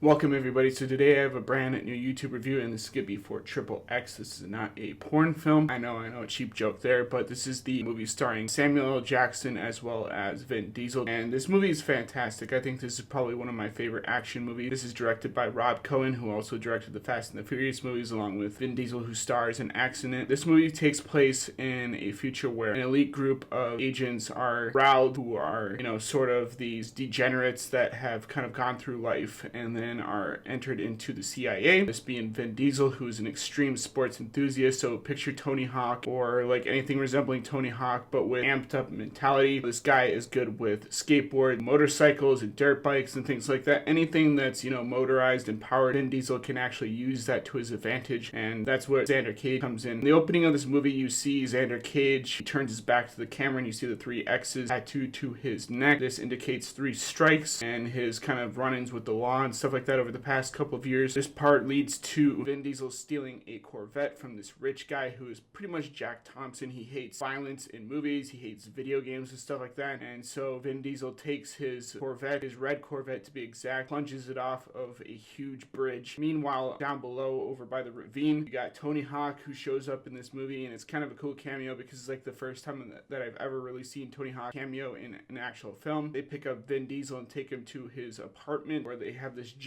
Welcome everybody. So today I have a brand new YouTube review, and this is going to be for XXx. This is not a porn film. I know, a cheap joke there, but this is the movie starring Samuel L. Jackson as well as Vin Diesel, and this movie is fantastic. I think this is probably one of my favorite action movies. This is directed by Rob Cohen, who also directed the Fast and the Furious movies, along with Vin Diesel, who stars in Accident. This movie takes place in a future where an elite group of agents are corralled, who are, sort of these degenerates that have kind of gone through life and then are entered into the CIA. This being Vin Diesel, who's an extreme sports enthusiast. So picture Tony Hawk or like anything resembling Tony Hawk, but with amped up mentality. This guy is good with skateboard, motorcycles, and dirt bikes and things like that. Anything that's, motorized and powered. Vin Diesel can actually use that to his advantage, and that's where Xander Cage comes in. In the opening of this movie, you see Xander Cage. He turns his back to the camera, and you see the 3 X's tattooed to his neck. This indicates 3 strikes and his kind of run-ins with the law and stuff like that over the past couple of years. This part leads to Vin Diesel stealing a Corvette from this rich guy who is pretty much Jack Thompson. He hates violence in movies, he hates video games and stuff like that, and so Vin Diesel takes his Corvette, his red Corvette to be exact, plunges it off of a huge bridge. Meanwhile, down below over by the ravine, you got Tony Hawk, who shows up in this movie, and it's kind of a cool cameo because it's like the first time that I've ever really seen Tony Hawk cameo in an actual film. They pick up Vin Diesel and take him to his apartment where they have this giant,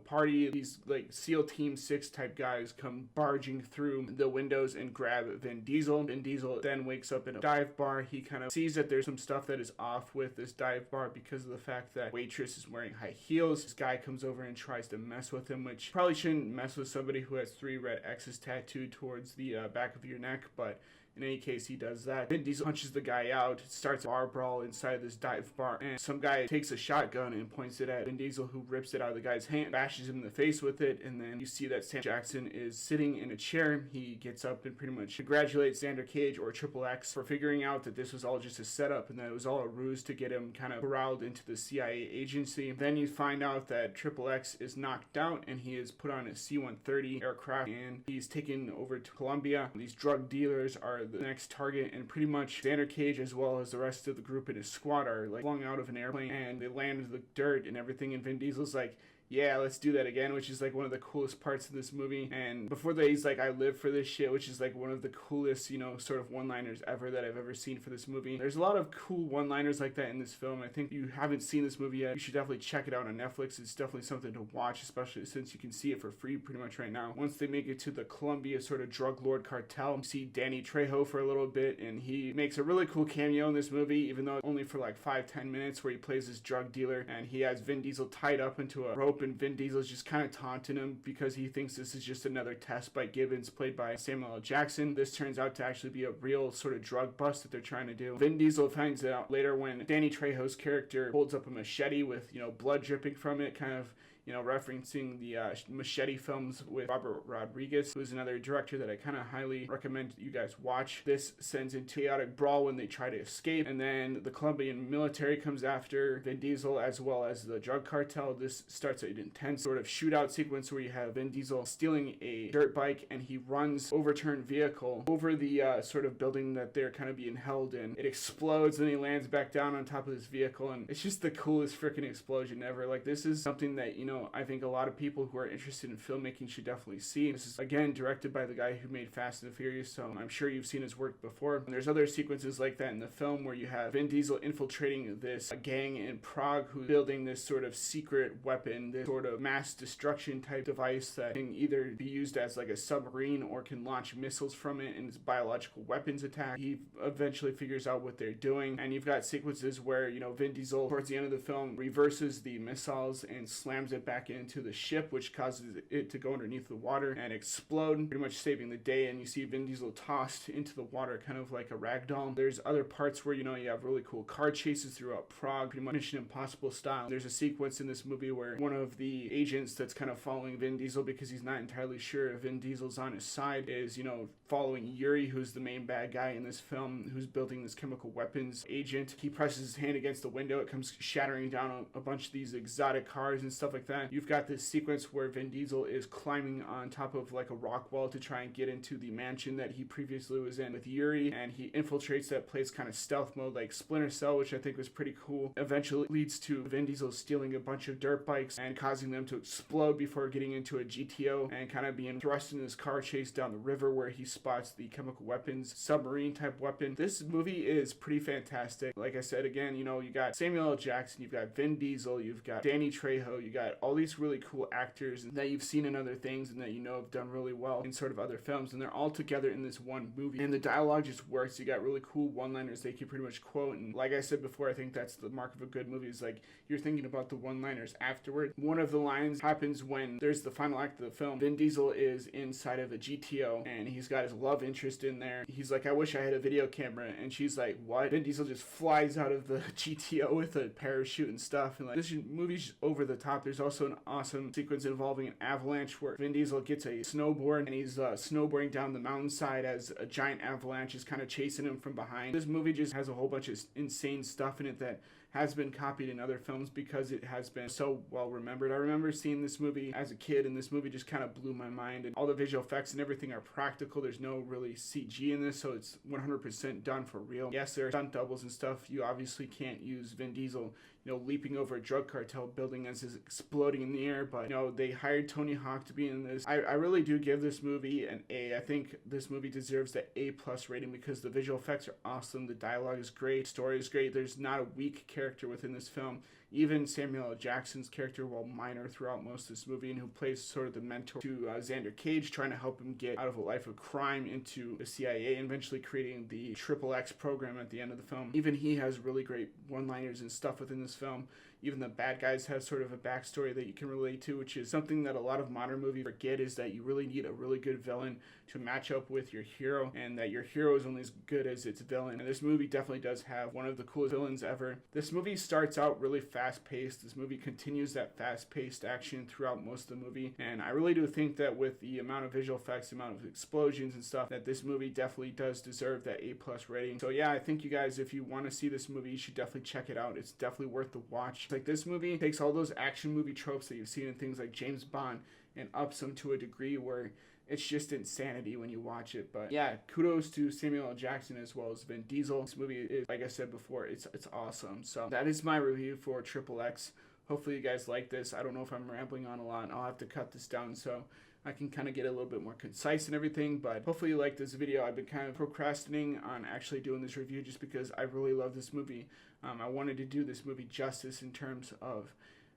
party. These like SEAL Team 6 type guys come barging through the windows and grab Vin Diesel. Vin Diesel then wakes up in a dive bar. He kind of sees that there's some stuff that is off with this dive bar because of the fact that waitress is wearing high heels. This guy comes over and tries to mess with him, which probably shouldn't mess with somebody who has 3 red X's tattooed towards the back of your neck, but in any case, he does that. Vin Diesel punches the guy out, starts a bar brawl inside this dive bar, and some guy takes a shotgun and points it at Vin Diesel, who rips it out of the guy's hand, bashes him in the face with it, and then you see that Sam Jackson is sitting in a chair. He gets up and pretty much congratulates Xander Cage or XXx for figuring out that this was all just a setup and that it was all a ruse to get him kind of corralled into the CIA agency. Then you find out that XXx is knocked out and he is put on a C-130 aircraft and he's taken over to Colombia. These drug dealers are the next target, and pretty much Xander Cage as well as the rest of the group in his squad are like flung out of an airplane and they land in the dirt and everything, and Vin Diesel's like, yeah, let's do that again, which is like one of the coolest parts of this movie. And before that, he's like, I live for this shit, which is like one of the coolest, sort of one-liners ever that I've ever seen for this movie. There's a lot of cool one-liners like that in this film. I think if you haven't seen this movie yet, you should definitely check it out on Netflix. It's definitely something to watch, especially since you can see it for free pretty much right now. Once they make it to the Colombia sort of drug lord cartel, you see Danny Trejo for a little bit, and he makes a really cool cameo in this movie, even though only for like 5-10 minutes, where he plays this drug dealer and he has Vin Diesel tied up into a rope, and Vin Diesel's just kind of taunting him because he thinks this is just another test by Gibbons, played by Samuel L. Jackson. This turns out to actually be a real sort of drug bust that they're trying to do. Vin Diesel finds out later when Danny Trejo's character holds up a machete with, blood dripping from it, kind of, referencing the Machete films with Robert Rodriguez, who's another director that I kind of highly recommend you guys watch. This sends into chaotic brawl when they try to escape, and then the Colombian military comes after Vin Diesel as well as the drug cartel. This starts an intense sort of shootout sequence where you have Vin Diesel stealing a dirt bike and he runs overturned vehicle over the sort of building that they're kind of being held in. It explodes and he lands back down on top of this vehicle, and it's just the coolest freaking explosion ever. Like, this is something that, I think a lot of people who are interested in filmmaking should definitely see. This is, again, directed by the guy who made Fast and the Furious, so I'm sure you've seen his work before. And there's other sequences like that in the film where you have Vin Diesel infiltrating this gang in Prague who's building this sort of secret weapon, this sort of mass destruction type device that can either be used as like a submarine or can launch missiles from it and it's biological weapons attack. He eventually figures out what they're doing, and you've got sequences where, Vin Diesel, towards the end of the film, reverses the missiles and slams it back into the ship, which causes it to go underneath the water and explode, pretty much saving the day. And you see Vin Diesel tossed into the water kind of like a rag doll. There's other parts where, you have really cool car chases throughout Prague, pretty much Mission Impossible style. There's a sequence in this movie where one of the agents that's kind of following Vin Diesel, because he's not entirely sure if Vin Diesel's on his side, is, following Yuri, who's the main bad guy in this film, who's building this chemical weapons agent. He presses his hand against the window. It comes shattering down a bunch of these exotic cars and stuff like that. that. You've got this sequence where Vin Diesel is climbing on top of like a rock wall to try and get into the mansion that he previously was in with Yuri, and he infiltrates that place kind of stealth mode like Splinter Cell, which I think was pretty cool. Eventually leads to Vin Diesel stealing a bunch of dirt bikes and causing them to explode before getting into a GTO and kind of being thrust in his car chase down the river where he spots the chemical weapons submarine type weapon. This movie is pretty fantastic. Like I said, again, you know, you got Samuel L. Jackson, you've got Vin Diesel, you've got Danny Trejo, you got all these really cool actors that you've seen in other things and that you know have done really well in sort of other films, and they're all together in this one movie, and the dialogue just works. You got really cool one-liners they can pretty much quote, and like I said before, I think that's the mark of a good movie, is like you're thinking about the one-liners afterward. One of the lines happens when there's the final act of the film. Vin Diesel is inside of a GTO and he's got his love interest in there. He's like, I wish I had a video camera, and she's like, what? Vin Diesel just flies out of the GTO with a parachute and stuff, and like this movie's just over the top. There's also an awesome sequence involving an avalanche where Vin Diesel gets a snowboard and he's snowboarding down the mountainside as a giant avalanche is kind of chasing him from behind. This movie just has a whole bunch of insane stuff in it that has been copied in other films because it has been so well remembered. I remember seeing this movie as a kid, and this movie just kind of blew my mind, and all the visual effects and everything are practical. There's no really CG in this, so it's 100% done for real. Yes, there are stunt doubles and stuff. You obviously can't use Vin Diesel, you know, leaping over a drug cartel building as it's exploding in the air, but you know, they hired Tony Hawk to be in this. I really do give this movie an A. I think this movie deserves the A+ rating because the visual effects are awesome, the dialogue is great, the story is great. There's not a weak character within this film. Even Samuel L. Jackson's character, while minor throughout most of this movie, and who plays sort of the mentor to Xander Cage, trying to help him get out of a life of crime into the CIA, and eventually creating the XXX program at the end of the film. Even he has really great one-liners and stuff within this film. Even the bad guys have sort of a backstory that you can relate to, which is something that a lot of modern movies forget, is that you really need a really good villain to match up with your hero, and that your hero is only as good as its villain. And this movie definitely does have one of the coolest villains ever. This movie starts out really fast-paced. This movie continues that fast-paced action throughout most of the movie, and I really do think that with the amount of visual effects, the amount of explosions and stuff, that this movie definitely does deserve that A+ rating. So yeah, I think you guys, if you want to see this movie, you should definitely check it out. It's definitely worth the watch. Like, this movie takes all those action movie tropes that you've seen in things like James Bond and ups them to a degree where it's just insanity when you watch it. But yeah, kudos to Samuel L. Jackson as well as Vin Diesel. This movie is, like I said before, it's awesome. So that is my review for XXX. Hopefully you guys like this. I don't know if I'm rambling on a lot. I'll have to cut this down so I can kind of get a little bit more concise and everything, but hopefully you like this video. I've been kind of procrastinating on actually doing this review just because I really love this movie. I wanted to do this movie justice in terms of,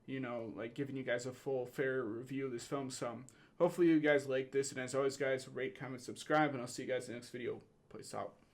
you know, like giving you guys a full, fair review of this film. So hopefully you guys like this, and as always guys, rate, comment, subscribe, and I'll see you guys in the next video. Peace out.